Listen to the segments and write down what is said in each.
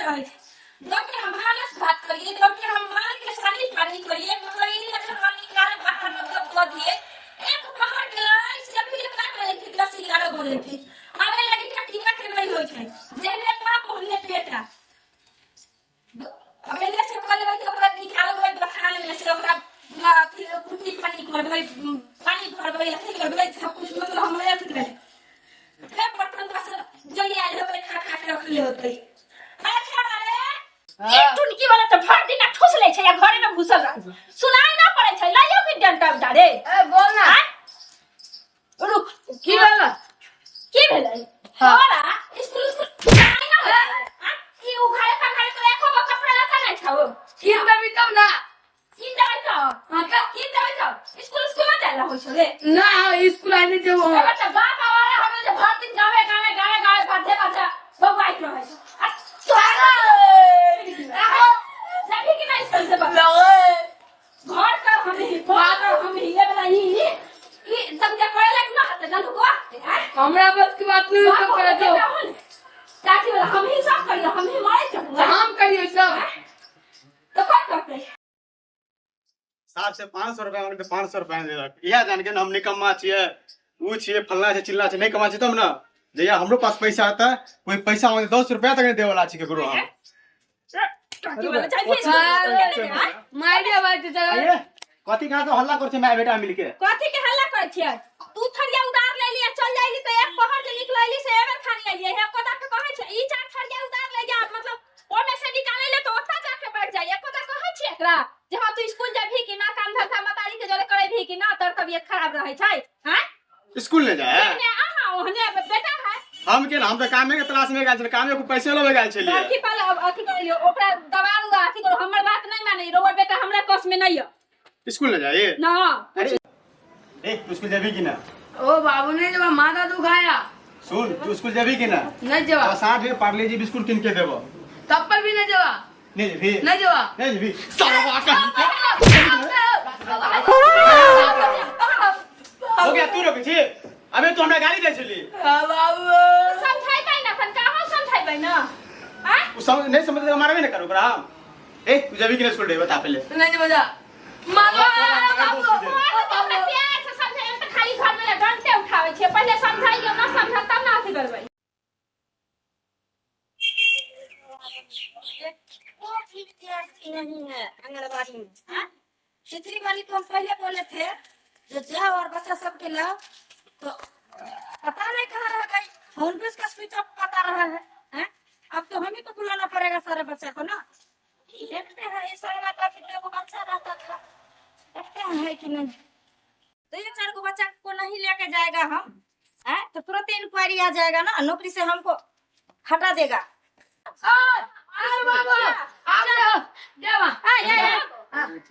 रहे थे। डॉक्टर हम भागस बात करिए, डॉक्टर हम मार के सानी पानी करिए, मगर इन लक्षण हम निकाल बाहर मतलब कर दिए। एक बाहर गेला से भी का करे थी 10-11 बोले थी। आवे लगी का टिकट नहीं होई छै। जेने बाप होने बेटा। अब एने से कल भाई ओकरा निकालबै बखान में से ओकरा कुटी पानी करबै, पानी भरबै, ऐसे करबै सब कुछ मतलब हमरे अथी करे। फिर बर्तन बस जल्दी आ जाओ खा खा के रख ले होतै। अरे छोड़ा रे ये टुनकी वाला तो भर दिन ठूस ले छै या घरे में घुसल रह। सुनाई ना पड़े छै लाइयो के डंटा उठा रे। ए बोल ना रुक की वाला की भेलै हमरा स्कूल जाई ना ई उखाड़े पखाड़े तो एको गो कपड़ा लता नहीं छौ। ठीक दबी तब ना की दवाई तो हां का की दवाई तो स्कूल में जाला होय छै रे ना स्कूल आने जो बच्चा बाप आवारे हम जे भर दिन गावे बाधे बवाइत रहे आ सारा लगी कि नहीं चल से लगे घर का हम ही ये वाला ई सब के करे लग ना हते जानू को हमरा बस की बात नहीं तो करे दो चाची वाला हम ही सब करियो, हम ही मारे चढ़ू हम करियो सब तो कौन करते साहब से 500 रुपया मांगे तो 500 रुपया दे रख। यह जान के हम निकम्मा छिए, ऊ छिए, फलना छै, चिल्ला छै, नहीं कमा छै तब ना। जया हमरो पास पैसा आता कोई पैसा मांगे 10 रुपया तक नहीं दे वाला छी केकरो हम। चाची वाला चाहिए मारिया बात चला अरे कथि कहां से हल्ला कर छै माय बेटा मिलके। कथि के हल्ला कर छियै तू थरिया उतार ले लिया चल जाइली तो एक पहर से निकलैली से एबर खानी आइली है कोदा के कहै छै ई चार थरिया उतार ले जा मतलब ओमे से निकालै ले तो ओता जाके बैठ जाई कोदा कहै छै एकरा जे हां तू स्कूल जाबही कि ना काम धंधा मतारी के जरे करैबही कि ना तोर तबियत खराब रहै छै हैं स्कूल ले जाए ने आहा ओहने बेटा है हम तो कामे के तलाश में गेल छल, कामे को पैसे लेबे गेल छलिए। अथी पल अथी करियो ओकरा दबा उगा अथी करो हमर बात नहीं माने रोवर बेटा हमरा कस में नहीं है स्कूल ले जाए ना। अरे ए तू स्कूल जाबी कि ना? ओ बाबू ने जब माथा दुखाया सुन तू स्कूल जाबी कि ना? नहीं जवा 60 रे पार्ले जी बिस्कुट किन के देबो। तब पर भी नहीं जवा नहीं भी नहीं जवा नहीं भी साला का हो गया तू रुक छी। अबे तू हमरा गाली दे छली। बाबू समझाई पाई ना खन कहां समझाई पाई ना हैं उ समझ नहीं समझ मारबे ना करो ओकरा हम। ए तू जाबी कि ना स्कूल रे बता पहले। नहीं जवा जा मारो बाबू प्यार से समझाई तो खाली घर में डंटे उठावे छे पहले समझाइयो ना समझा तब ना अथी करबै। वो विद्यार्थी नहीं है आंगनबाड़ी में हैं खिचड़ी वाली तो हम पहले बोले थे जो जाओ और बच्चा सब के लाओ तो पता नहीं कहाँ रह गई फोन पे इसका स्विच ऑफ पता रहा है हैं अब तो हम ही को बुलाना पड़ेगा सारे बच्चे को ना। देखते हैं इस समय का कितने को बच्चा रहता था देखते हैं है कि नहीं तो ये 4 को बच्चा को नहीं लेके जाएगा हम हैं तो तुरंत इंक्वायरी आ जाएगा ना नौकरी से हमको हटा देगा। अरे बाबू आप देवा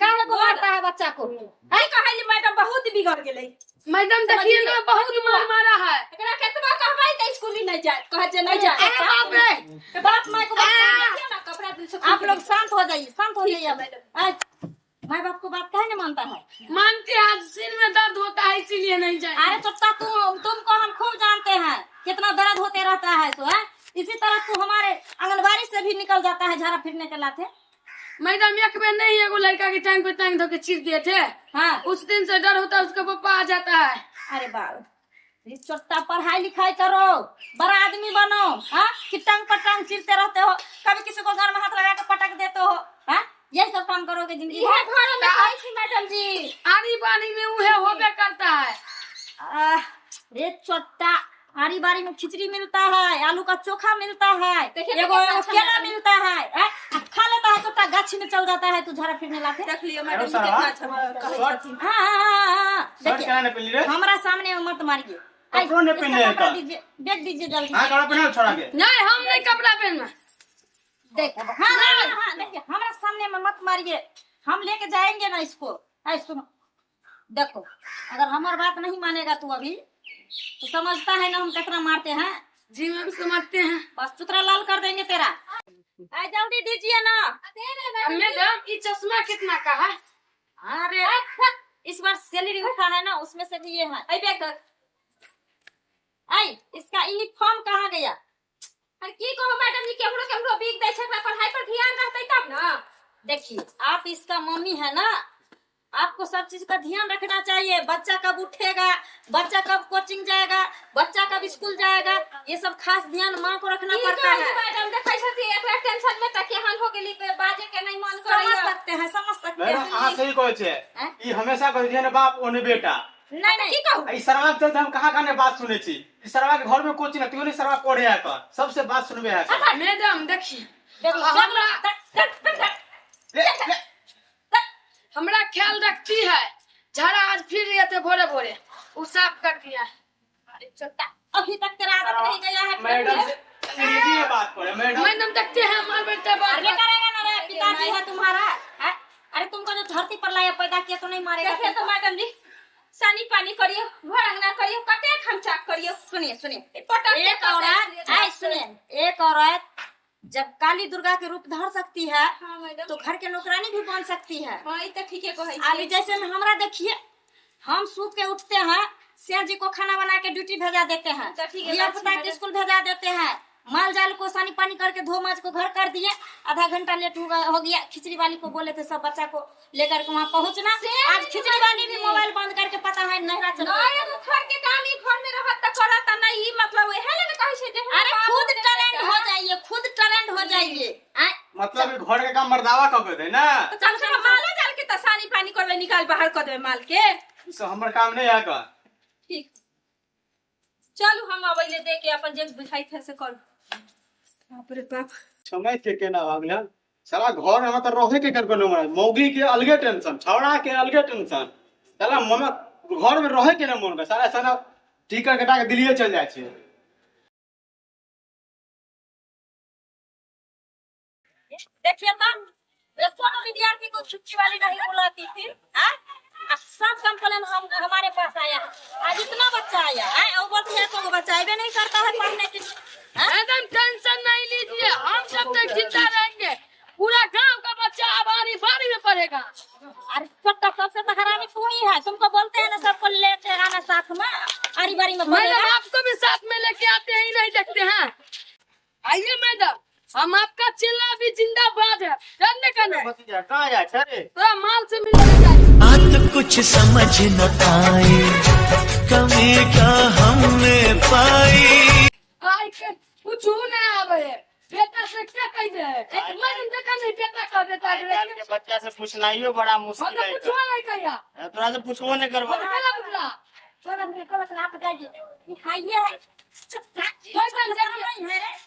काहे को मारता है बच्चा को है कहली मैडम बहुत बिगड़ गेलै मैडम देखिए ना बहुत मारा है एकरा केतबा कहबै त स्कूल ही नहीं जाए कहे जे नहीं जाए बाप रे बाप माय को देखिए ना कपड़ा दिल से आप लोग शांत हो जाइए मैडम माय बाप को बात काहे नहीं मानता है मानते हैं सिर में दर्द होता है इसीलिए नहीं जाए। अरे चट्टा तुमको हम खूब जानते हैं कितना दर्द होते रहता है तो है इसी तरह तू हमारे आंगनबाड़ी से भी निकल जाता है झाड़ा फिरने के लाते। मैडम एक बार नहीं एगो लड़का के टांग पे टांग धो के चीर दिए थे हाँ उस दिन से डर होता है उसका पापा आ जाता है। अरे बाल छोटा पढ़ाई लिखाई करो बड़ा आदमी बनो हाँ कि टांग पर टांग चिरते रहते हो कभी किसी को घर में हाथ लगा के पटक देते हो हाँ यही सब काम करोगे जिंदगी में। मैडम जी आरी बारी में उहे होबे करता है। रे छोटा आरी बारी में खिचड़ी मिलता है आलू का चोखा मिलता है एगो केला मिलता है खा लेता है छोटा गाछी में चल जाता है तू झाड़ा फिरने लाते देख लियो मैडम कितना अच्छा हाँ देखिए हमारा सामने में मत मारिए कपड़ों ने पहने है का देख दीजिए जल्दी हां कपड़ा पहना छोड़ा के नहीं हम नहीं कपड़ा पहनना देख हाँ देखिए हमारा सामने में मत मारिए हम लेके जाएंगे ना इसको। ऐ सुनो देखो अगर हमारी बात नहीं मानेगा तू अभी तो समझता है ना हम कितना मारते हैं। जी मैम समझते हैं बस चुतरा लाल कर देंगे तेरा। जल्दी दीजिए ना मैडम ये चश्मा कितना का है? अरे इस बार सैलरी उठा है ना उसमें से भी ये है। इसका यूनिफॉर्म कहाँ गया? अरे की कहो मैडम जी केकरो केकरो बीक दे छै पढ़ाई पर ध्यान रहते तब ना। देखिए आप इसका मम्मी है ना, आपको सब चीज का ध्यान रखना चाहिए। बच्चा कब उठेगा, बच्चा कब कोचिंग जाएगा, बच्चा कब स्कूल जाएगा, ये सब खास ध्यान माँ को रखना पड़ता है। मैडम देखै छथि एकरा टेंशन में तक केहन हो गेली बाजे के नहीं मन समझ करैया। सकते हैं, समझ सकते मैडम हैं। अहाँ सही कहै छै, ई हमेशा कहै छै ने बाप ओने बेटा। नहीं नहीं की कहू ई सरवा के चलते हम कहाँ ने बात सुने छी। ई सरवा के घर में कोचिंग है, नहीं सरवा पढ़े है कर, सबसे बात सुनबे है कर। मैडम देखिए हमरा ख्याल रखती है, झाड़ा आज फिर रहे थे भोरे भोरे, वो साफ कर दिया है। अरे छोटा अभी तक तेरा आदत नहीं गया है। मैडम से अंग्रेजी में बात करे मैडम। मैडम देखते हैं मार बेटे बात अरे करेगा ना रे, पिताजी है तुम्हारा है? अरे तुमको जो धरती पर लाया पैदा किया तो नहीं मारेगा? देखे तो मैडम जी सानी पानी करियो, घर अंगना करियो, कटे खमचाक करियो। सुनिए सुनिए, पटक एक औरत ऐ सुनिए, एक औरत जब काली दुर्गा के रूप धर सकती है हां मैडम तो घर के नौकरानी भी बन सकती है। हां ई त ठीके कहै अभी छी। जैसे हमरा देखिए, हम सूत के उठते हैं, सिया जी को खाना बना के ड्यूटी भेजा देते हैं, तो ठीक है, दिया बात पुता सुन के स्कूल भेजा देते हैं, माल जाल को सानी पानी करके धो माज को घर कर दिए। आधा घंटा लेट हो गया, खिचड़ी वाली को बोले थे सब बच्चा को लेकर के वहाँ पहुँचना। आज खिचड़ी वाली भी मोबाइल बंद करके पता है नहरा चल ना गई। एगो घर के काम ही घर में रहत त करत नहीं, ई मतलब एहे ले कहै छै जे अरे खुद ट्रेंड हो जाइए, खुद ट्रेंड हो जाइए। मतलब ई घर के काम मर्दावा कब दे ना, तो कम से कम माले जाल के त सानी पानी करले निकाल बाहर कर देबे माल के। सो हमर काम नहीं है का। ठीक चलू हम अबैले दे के अपन जे बुझाई थे से कर। बाप रे बाप समय के केना भागला साला घर में तो रहे के कर नो मौगी के अलगे टेंशन, छौड़ा के अलगे टेंशन। साला मम्मा घर में रहे के ना मन का साला साला टिकट कटा के दिल्ली चल जाए छे। देखिए ना, एक तो विद्यार्थी को छुट्टी वाली नहीं बुलाती थी, हाँ? सब कंप्लेन हमारे पास आया। आज इतना बच्चा आया है, और बोलते हैं तो बच्चा भी नहीं करता है पढ़ने के लिए। मैडम टेंशन नहीं लीजिए, हम जब तक जिंदा रहेंगे पूरा गांव का बच्चा अब आनी बारी में पढ़ेगा। अरे छोटा सबसे तो हरामी तू ही है, तुमको बोलते हैं ना सबको लेके आना साथ में, आरी बारी में मैडम पढ़ेगा। आपको भी साथ में लेके आते हैं, ही नहीं देखते हैं। आइए मैडम, हम आपका चिल्ला भी जिंदाबाद है, जानने का नहीं। भतीजा कहां जाए छे रे? थोड़ा माल से मिलने जाए। बात कुछ समझ न आए, कमी क्या हमने पाई। आई के कुछ नहीं आवे, बेटा से क्या कह दे? एक मैडम देखा नहीं बेटा कह देता है। आजकल के बच्चा से पूछनाइयो बड़ा हम मुश्किल तो है। कुछ नहीं कहिया, तोरा से पूछबो नहीं करबो। हम केला बुझला।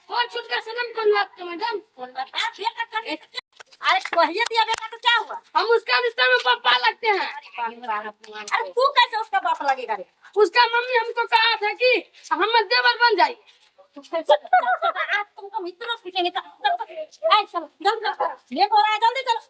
कौन छूट का सनम कर लाते मैडम? अरे कहिए दिया बेटा तो क्या हुआ? हम उसका रिश्ता में पापा लगते हैं। अरे तू कैसे उसका बाप लगेगा रे? उसका मम्मी हमको कहा था कि हम देवर बन जाए। आज तुमको मित्रों पीटेंगे। चलो, चलो, चलो, जल्दी चलो, लेट हो रहा है, जल्दी चलो।